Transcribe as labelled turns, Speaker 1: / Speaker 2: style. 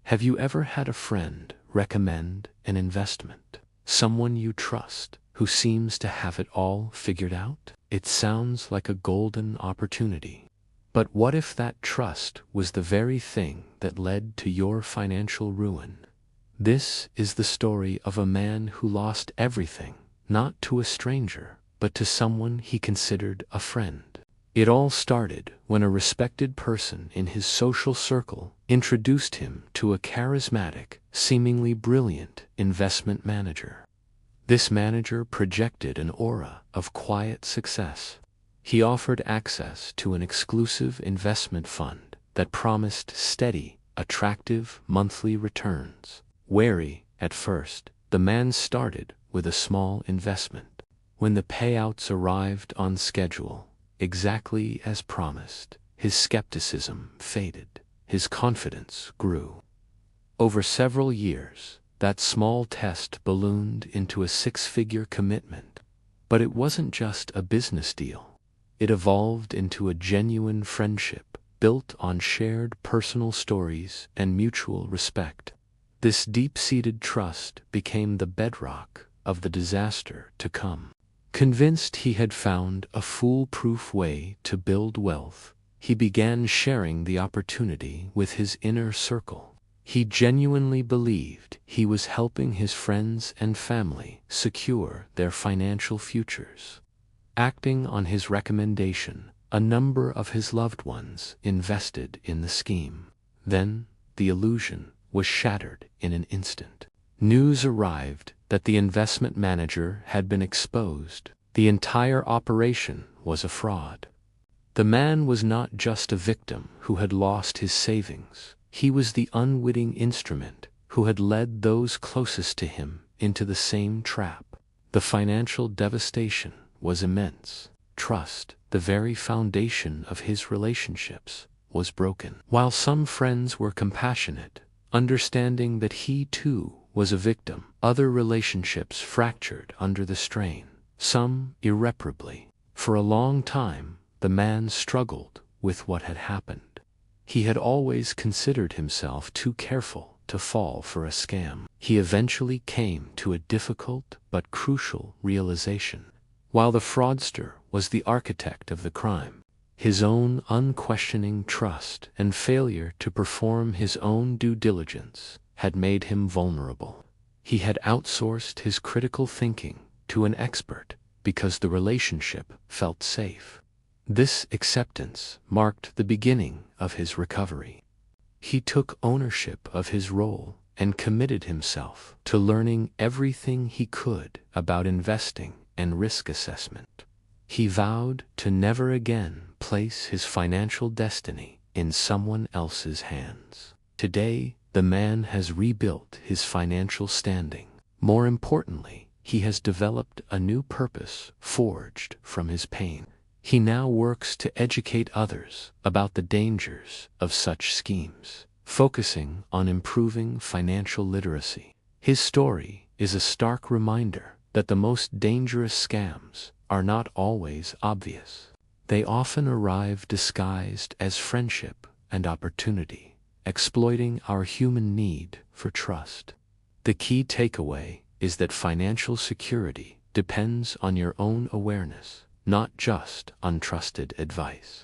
Speaker 1: Have you ever had a friend recommend an investment? Someone you trust who seems to have it all figured out? It sounds like a golden opportunity. But what if that trust was the very thing that led to your financial ruin? This is the story of a man who lost everything, not to a stranger, but to someone he considered a friend. It all started when a respected person in his social circle introduced him to a charismatic, seemingly brilliant investment manager. This manager projected an aura of quiet success. He offered access to an exclusive investment fund that promised steady, attractive monthly returns. Wary at first, the man started with a small investment. When the payouts arrived on schedule, exactly as promised, his skepticism faded. His confidence grew. Over several years, that small test ballooned into a six-figure commitment. But it wasn't just a business deal. It evolved into a genuine friendship built on shared personal stories and mutual respect. This deep-seated trust became the bedrock of the disaster to come. Convinced he had found a foolproof way to build wealth, he began sharing the opportunity with his inner circle. He genuinely believed he was helping his friends and family secure their financial futures. Acting on his recommendation, a number of his loved ones invested in the scheme. Then, the illusion was shattered in an instant. News arrived that the investment manager had been exposed. The entire operation was a fraud. The man was not just a victim who had lost his savings. He was the unwitting instrument who had led those closest to him into the same trap. The financial devastation was immense. Trust, the very foundation of his relationships, was broken. While some friends were compassionate, understanding that he too was a victim, other relationships fractured under the strain, some irreparably. For a long time, the man struggled with what had happened. He had always considered himself too careful to fall for a scam. He eventually came to a difficult but crucial realization. While the fraudster was the architect of the crime, his own unquestioning trust and failure to perform his own due diligence had made him vulnerable. He had outsourced his critical thinking to an expert because the relationship felt safe. This acceptance marked the beginning of his recovery. He took ownership of his role and committed himself to learning everything he could about investing and risk assessment. He vowed to never again place his financial destiny in someone else's hands. Today, the man has rebuilt his financial standing. More importantly, he has developed a new purpose forged from his pain. He now works to educate others about the dangers of such schemes, focusing on improving financial literacy. His story is a stark reminder that the most dangerous scams are not always obvious. They often arrive disguised as friendship and opportunity, exploiting our human need for trust. The key takeaway is that financial security depends on your own awareness, not just on trusted advice.